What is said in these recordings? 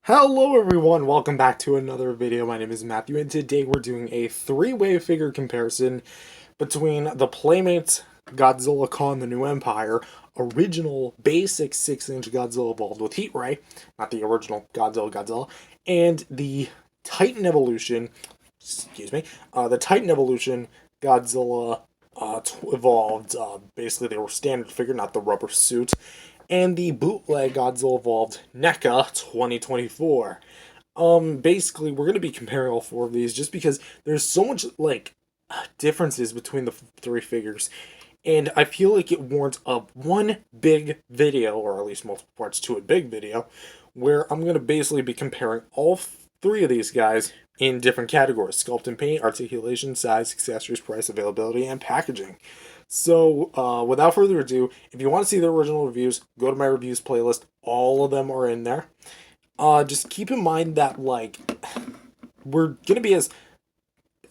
Hello everyone, welcome back to another video. My name is Matthew and today we're doing a three-way figure comparison between the Playmates Godzilla Khan the New Empire, original basic 6-inch Godzilla evolved with Heat Ray, not the original Godzilla, and the Titan Evolution, the Titan Evolution Godzilla evolved. Basically they were standard figure, not the rubber suit, and the Bootleg Godzilla Evolved NECA 2024. Basically, we're going to be comparing all four of these just because there's so much, differences between the three figures. And I feel like it warrants a one big video, or at least multiple parts to a big video, where I'm going to basically be comparing all three of these guys in different categories: sculpt and paint, articulation, size, accessories, price, availability, and packaging. So, without further ado, if you want to see the original reviews, go to my reviews playlist. All of them are in there. Just keep in mind that, we're going to be a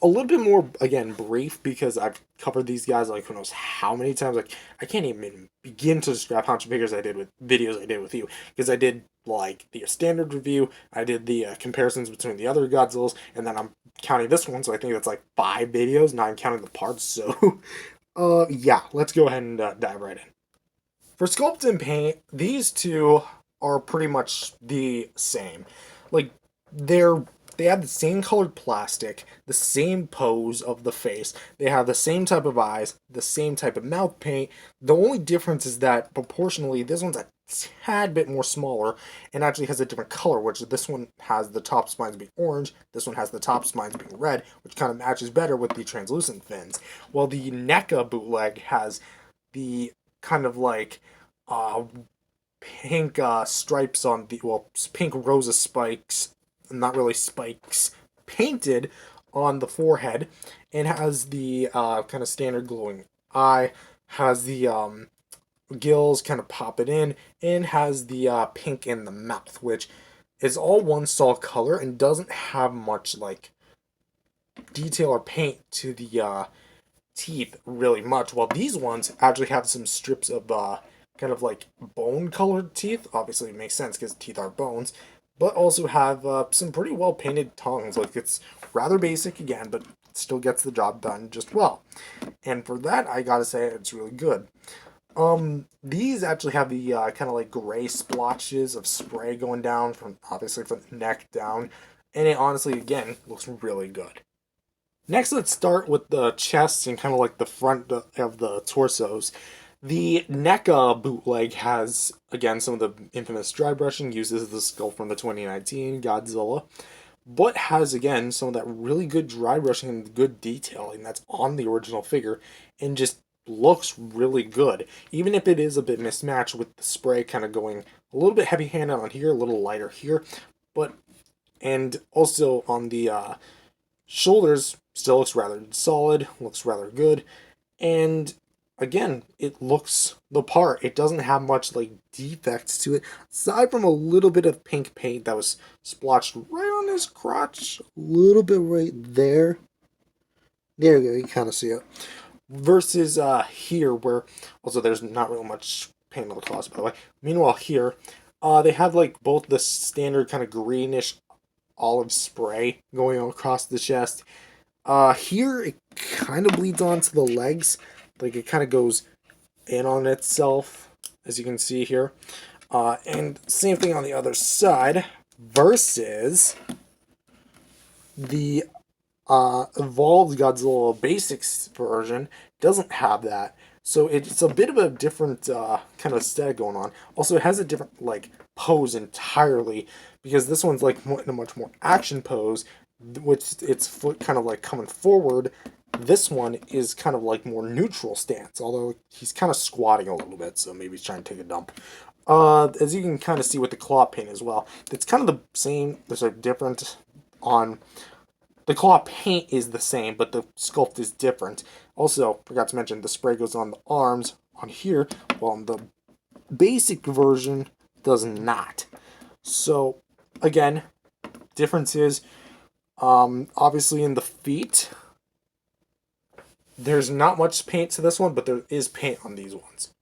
little bit more, again, brief because I've covered these guys, who knows how many times. I can't even begin to describe how much videos I did with you. Because I did, the standard review, I did the comparisons between the other Godzillas, and then I'm counting this one, so I think that's, 5 videos, not even counting the parts, so... yeah, let's go ahead and dive right in. For sculpt and paint, these two are pretty much the same. They have the same colored plastic, the same pose of the face, they have the same type of eyes, the same type of mouth paint. The only difference is that proportionally this one's a tad bit more smaller and actually has a different color, which this one has the top spines being orange, this one has the top spines being red, which kind of matches better with the translucent fins. While the NECA bootleg has the kind of uh, pink stripes on the, well, pink rosa spikes, not really spikes, painted on the forehead, and has the kind of standard glowing eye, has the gills kind of pop it in, and has the pink in the mouth, which is all one solid color and doesn't have much detail or paint to the teeth really much. While these ones actually have some strips of kind of bone colored teeth. Obviously it makes sense because teeth are bones, but also have some pretty well painted tongues. It's rather basic again, but still gets the job done just well. And for that, I gotta say it's really good. These actually have the kind of gray splotches of spray going down obviously from the neck down, and it honestly, again, looks really good. Next, let's start with the chests and kind of the front of the torsos. The NECA bootleg has, again, some of the infamous dry brushing, uses the skull from the 2019 Godzilla, but has, again, some of that really good dry brushing and good detailing that's on the original figure, and just looks really good, even if it is a bit mismatched with the spray kind of going a little bit heavy-handed on here, a little lighter here, but, and also on the shoulders, still looks rather solid, looks rather good, and again, it looks the part. It doesn't have much defects to it, aside from a little bit of pink paint that was splotched right on his crotch, a little bit right there. There you go, you kind of see it. Versus here, where also there's not real much paint on the claws, by the way. Meanwhile, here, they have both the standard kind of greenish olive spray going across the chest. Here it kind of bleeds onto the legs, it kind of goes in on itself, as you can see here. And same thing on the other side, versus the evolved Godzilla Basics version doesn't have that. So it's a bit of a different kind of aesthetic going on. Also, it has a different pose entirely, because this one's in a much more action pose, with its foot kind of coming forward. This one is kind of more neutral stance, although he's kind of squatting a little bit, so maybe he's trying to take a dump. As you can kind of see with the claw paint as well, it's kind of the same. There's a difference on the claw paint is the same, but the sculpt is different. Also, forgot to mention, the spray goes on the arms on here, while in the basic version does not. So, again, difference is, obviously in the feet, there's not much paint to this one, but there is paint on these ones.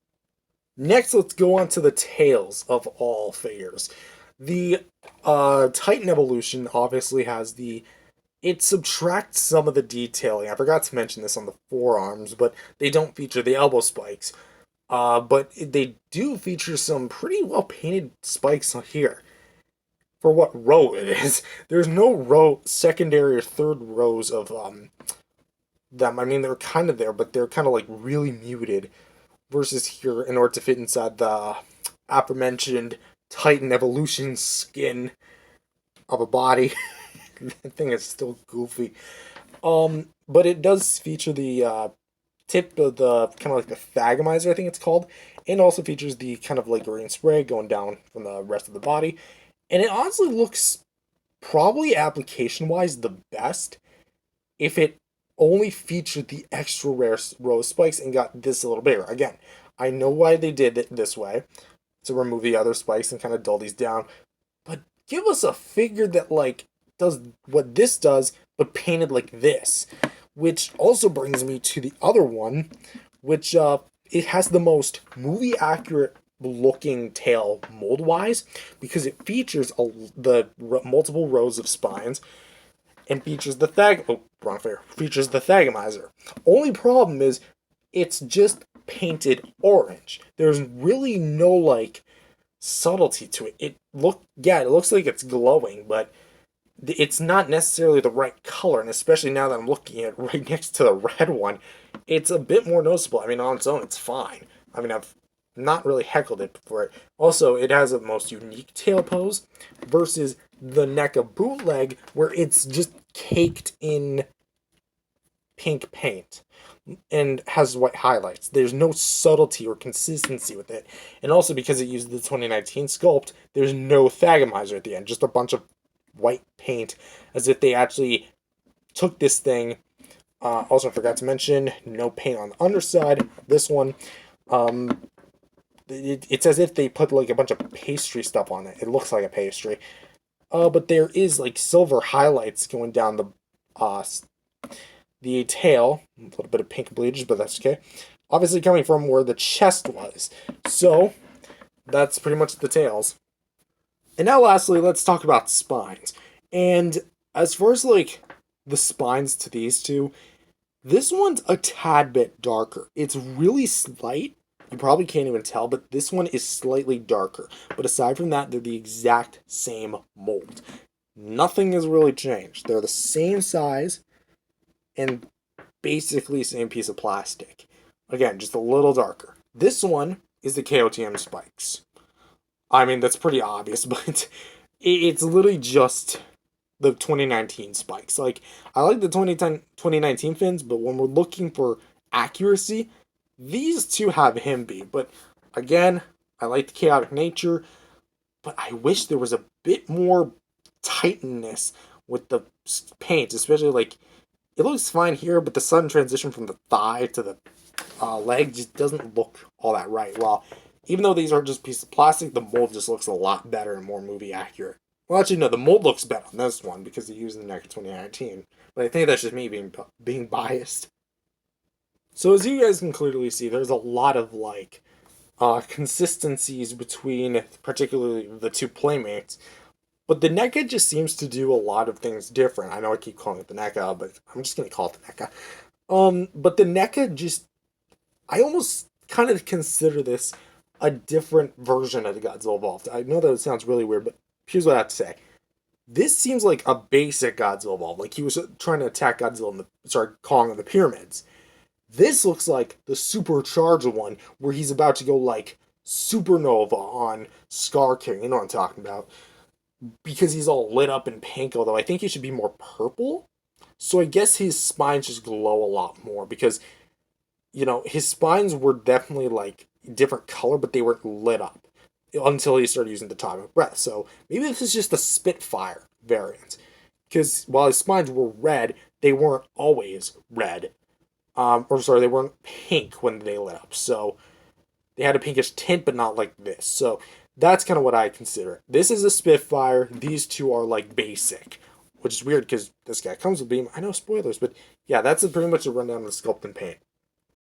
Next, let's go on to the tails of all figures. The Titan Evolution obviously has it subtracts some of the detailing. I forgot to mention this on the forearms, but they don't feature the elbow spikes. But they do feature some pretty well painted spikes here for what row it is. There's no secondary or third rows of them. I mean, they're kind of there, but they're kind of like really muted. Versus here, in order to fit inside the aforementioned Titan Evolution skin of a body. That thing is still goofy. But it does feature the tip of the kind of like the Thagomizer, I think it's called, and also features the kind of like green spray going down from the rest of the body. And it honestly looks probably application wise the best if it only featured the extra rare rose spikes and got this a little bigger. Again, I know why they did it this way to remove the other spikes and kind of dull these down, but give us a figure that like does what this does, but painted like this. Which also brings me to the other one, which it has the most movie accurate looking tail mold wise because it features multiple rows of spines and features the features the Thagomizer. Only problem is it's just painted orange. There's really no like subtlety to it. It looks like it's glowing, but it's not necessarily the right color, and especially now that I'm looking at it right next to the red one, it's a bit more noticeable. I mean, on its own, it's fine. I mean, I've not really heckled it for it. Also, it has a most unique tail pose versus the NECA Bootleg, where it's just caked in pink paint and has white highlights. There's no subtlety or consistency with it. And also because it used the 2019 sculpt, there's no Thagomizer at the end, just a bunch of white paint, as if they actually took this thing. Also, I forgot to mention, no paint on the underside. This one, it's as if they put like a bunch of pastry stuff on it. It looks like a pastry. But there is like silver highlights going down the tail. A little bit of pink bleachers, but that's okay. Obviously coming from where the chest was. So, that's pretty much the tails. And now lastly, let's talk about spines. And as far as like the spines to these two, this one's a tad bit darker. It's really slight. You probably can't even tell, but this one is slightly darker. But aside from that, they're the exact same mold. Nothing has really changed. They're the same size and basically same piece of plastic. Again, just a little darker. This one is the KOTM spikes. I mean, that's pretty obvious, but it's literally just the 2019 spikes. Like, I like the 2019 fins, but when we're looking for accuracy, these two have him beat. But again, I like the chaotic nature, but I wish there was a bit more tightness with the paint, especially like, it looks fine here, but the sudden transition from the thigh to the leg just doesn't look all that right. Well, even though these are just pieces of plastic, the mold just looks a lot better and more movie accurate. Well, actually, no, the mold looks better on this one because they used the NECA 2019. But I think that's just me being biased. So as you guys can clearly see, there's a lot of like consistencies between particularly the two Playmates. But the NECA just seems to do a lot of things different. I know I keep calling it the NECA, but I'm just gonna call it the NECA. But the NECA just, I almost kind of consider this a different version of the Godzilla Evolved. I know that it sounds really weird, but here's what I have to say. This seems like a basic Godzilla Evolved. Like he was trying to attack Godzilla Kong in the pyramids. This looks like the supercharged one where he's about to go like supernova on Scar King. You know what I'm talking about. Because he's all lit up in pink, although I think he should be more purple. So I guess his spines just glow a lot more because, you know, his spines were definitely like different color, but they weren't lit up until he started using the atomic breath. So maybe this is just the Spitfire variant. Because while his spines were red, they weren't always red. They weren't pink when they lit up. So they had a pinkish tint, but not like this. So that's kind of what I consider. This is a Spitfire. These two are like basic, which is weird because this guy comes with beam. I know spoilers, but yeah, that's pretty much a rundown of the sculpt and paint.